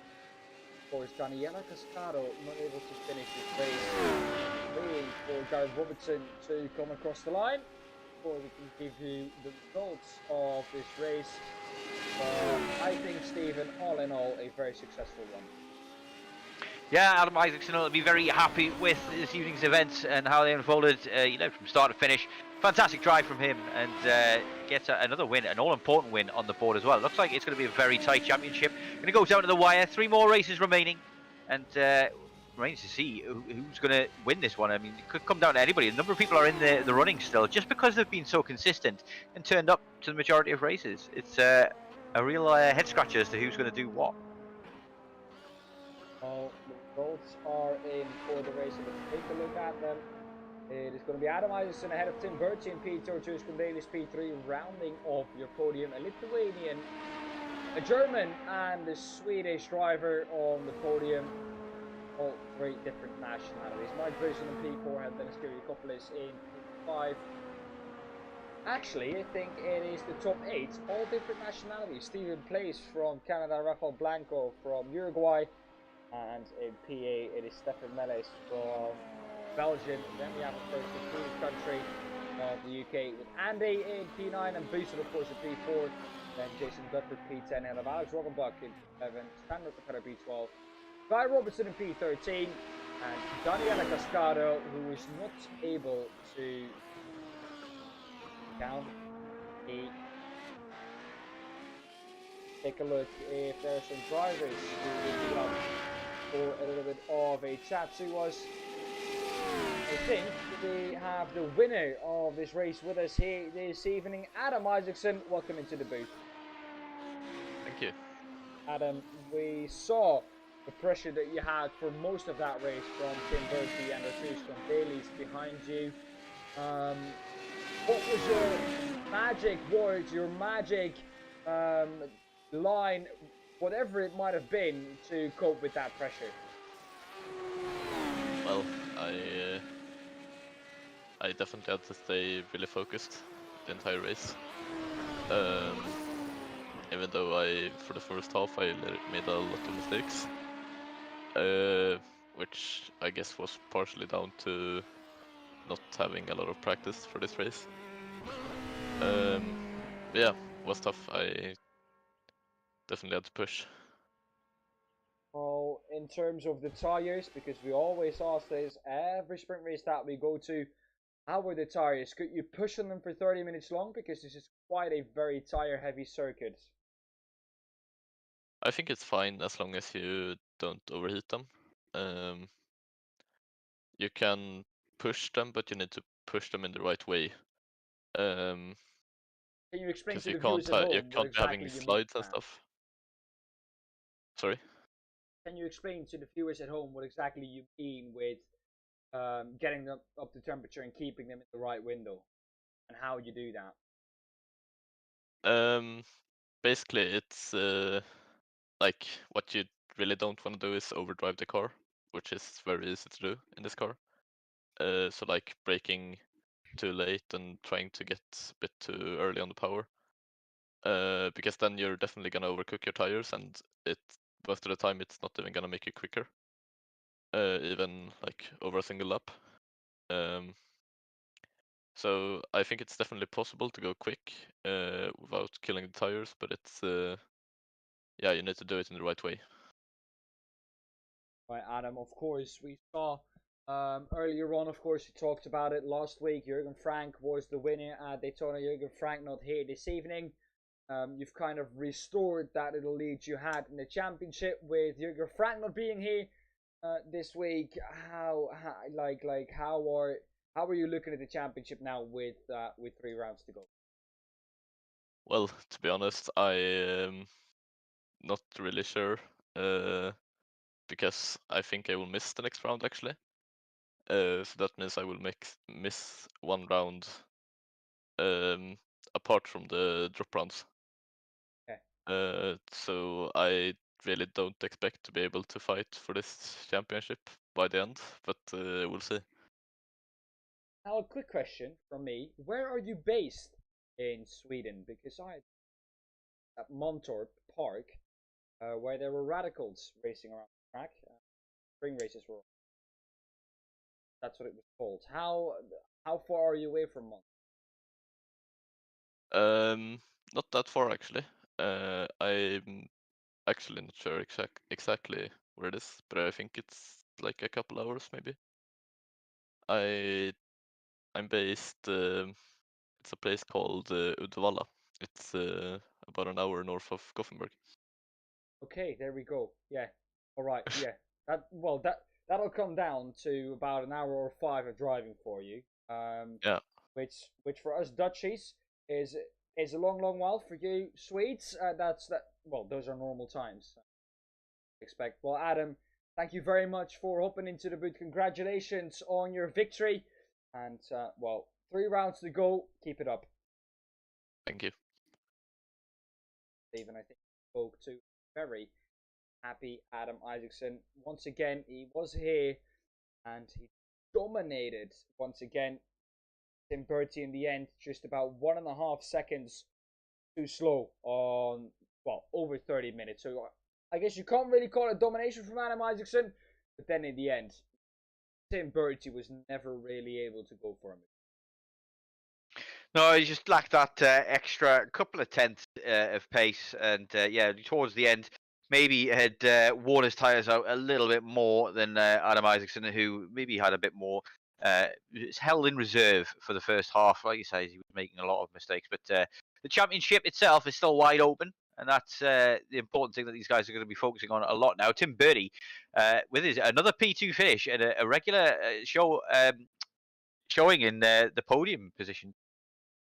course, Daniela Cascado not able to finish this race. Waiting for Guy Robertson to come across the line before we can give you the results of this race. I think, Stephen, all in all, a very successful one. Yeah, Adam Isaacson will be very happy with this evening's events and how they unfolded, from start to finish. Fantastic drive from him, and gets another win, an all-important win on the board as well. Looks like it's going to be a very tight championship. Going to go down to the wire. 3 more races remaining, and remains to see who's going to win this one. I mean, it could come down to anybody. A number of people are in the running still, just because they've been so consistent and turned up to the majority of races. It's a real head scratcher as to who's going to do what. Well, the results are in for the race, and let's take a look at them. It is going to be Adam Isaacson ahead of Tim Bertie in P2, Jules Kondelis P3, rounding off your podium. A Lithuanian, a German, and a Swedish driver on the podium. All 3 different nationalities. Mike Bousson in P4 and Dennis Kyrgiakopoulos in P5. Actually, I think it is the top 8, all different nationalities. Stephen Place from Canada, Rafael Blanco from Uruguay, and in P8 it is Stefan Mellis from Belgium. Then we have of course the Swedish country of the UK with Andy in P9 and Bousson of course in P4. Then Jason Duckworth P10 and of Alex Roggenbach in P11, Stan Rockefeller P12, Guy Robertson in P13, and Daniela Cascado, who is not able to count. Take a look if there are some drivers who will be up for a little bit of a chat to us. I think we have the winner of this race with us here this evening, Adam Isaacson. Welcome into the booth. Thank you. Adam, we saw the pressure that you had for most of that race from Tim Bertie and Artus Kondelis behind you. What was your magic words, your magic line, whatever it might have been, to cope with that pressure? Well, I definitely had to stay really focused the entire race. Even though for the first half, I made a lot of mistakes, which I guess was partially down to not having a lot of practice for this race. But yeah, it was tough. I definitely had to push. Well, in terms of the tires, because we always ask this every sprint race that we go to, how were the tires? Could you push on them for 30 minutes long? Because this is quite a very tire-heavy circuit. I think it's fine as long as you don't overheat them. You can push them, but you need to push them in the right way. Can you explain to the You viewers at home you what can't be having exactly you slides mean and stuff. Sorry? Can you explain to the viewers at home what exactly you mean with getting them up to temperature and keeping them in the right window, and how you do that? Basically, it's like what you really don't want to do is overdrive the car, which is very easy to do in this car. So like braking too late and trying to get a bit too early on the power. Because then you're definitely gonna overcook your tires, and most of the time it's not even gonna make you quicker. Even like over a single lap. So I think it's definitely possible to go quick without killing the tires, but it's yeah, you need to do it in the right way. Right, Adam, of course, we saw earlier on, of course, we talked about it last week. Jürgen Frank was the winner at Daytona. Jürgen Frank not here this evening. You've kind of restored that little lead you had in the championship with Jürgen Frank not being here this week. How are you looking at the championship now with 3 rounds to go? Well, to be honest, I am not really sure because I think I will miss the next round actually. So that means I will miss 1 round apart from the drop rounds. Okay. So I really don't expect to be able to fight for this championship by the end, but we'll see. Now, a quick question from me: where are you based in Sweden? Because I at Montorp Park, where there were radicals racing around the track. Spring races were. That's what it was called. How far are you away from Montorp? Not that far actually. I'm actually not sure exactly where it is, but I think it's like a couple hours maybe. I'm based. It's a place called Uddevalla. It's about an hour north of Gothenburg. Okay, there we go. Yeah. All right. Yeah. That'll come down to about an hour or 5 of driving for you. Yeah. Which for us Dutchies is a long while. For you Swedes, that's that. Well, those are normal times. Expect. Well, Adam, thank you very much for hopping into the booth. Congratulations on your victory, and 3 rounds to go. Keep it up. Thank you. Stephen, I think spoke to very happy Adam Isaacson. Once again, he was here and he dominated once again. Tim Bertie in the end, just about 1.5 seconds too slow on, over 30 minutes. So I guess you can't really call it domination from Adam Isaacson, but then in the end, Tim Bertie was never really able to go for him. No, he just lacked that extra couple of tenths of pace, and towards the end, maybe had worn his tires out a little bit more than Adam Isaacson, who maybe had a bit more. Held in reserve for the first half. Like you say, he was making a lot of mistakes, but the championship itself is still wide open, and that's the important thing that these guys are going to be focusing on a lot now. Tim Bertie, with his another P2 finish and a regular showing in the podium position,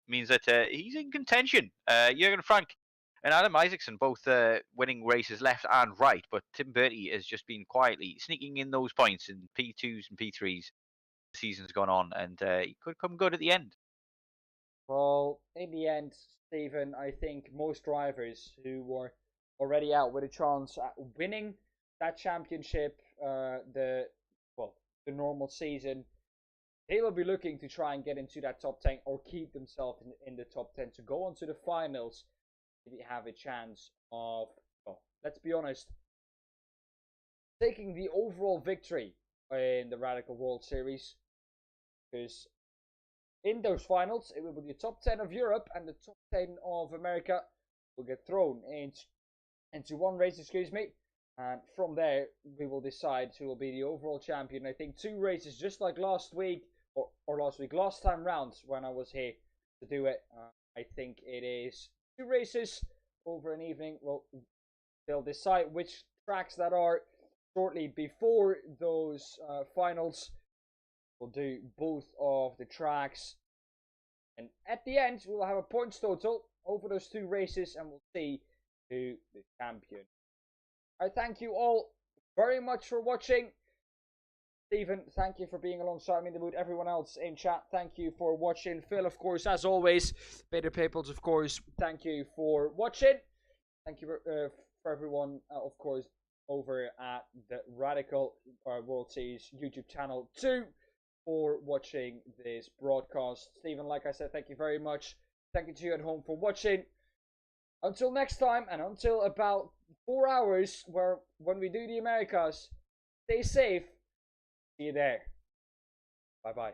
means that he's in contention. Jürgen Frank and Adam Isaacson both winning races left and right, but Tim Bertie has just been quietly sneaking in those points in P2s and P3s. The season's gone on, and he could come good at the end. Well, in the end, Stephen, I think most drivers who were already out with a chance at winning that championship, the normal season, they will be looking to try and get into that top 10 or keep themselves in the top 10 to go on to the finals. Maybe have a chance of, let's be honest, taking the overall victory in the Radical World Series. Because in those finals, it will be the top 10 of Europe and the top 10 of America will get thrown into one race, and from there, we will decide who will be the overall champion. I think 2 races, just like last week, last time round when I was here to do it. I think it is 2 races over an evening. Well, they'll decide which tracks that are shortly before those finals. We'll do both of the tracks, and at the end, we'll have a points total over those 2 races, and we'll see who the champion. I thank you all very much for watching. Stephen, thank you for being alongside me in the mood. Everyone else in chat, thank you for watching. Phil, of course, as always. Beta Peoples, of course, thank you for watching. Thank you for everyone, of course, over at the Radical World Series YouTube channel too for watching this broadcast. Stephen, like I said, thank you very much. Thank you to you at home for watching. Until next time, and until about 4 hours when we do the Americas, stay safe. See you there. Bye-bye.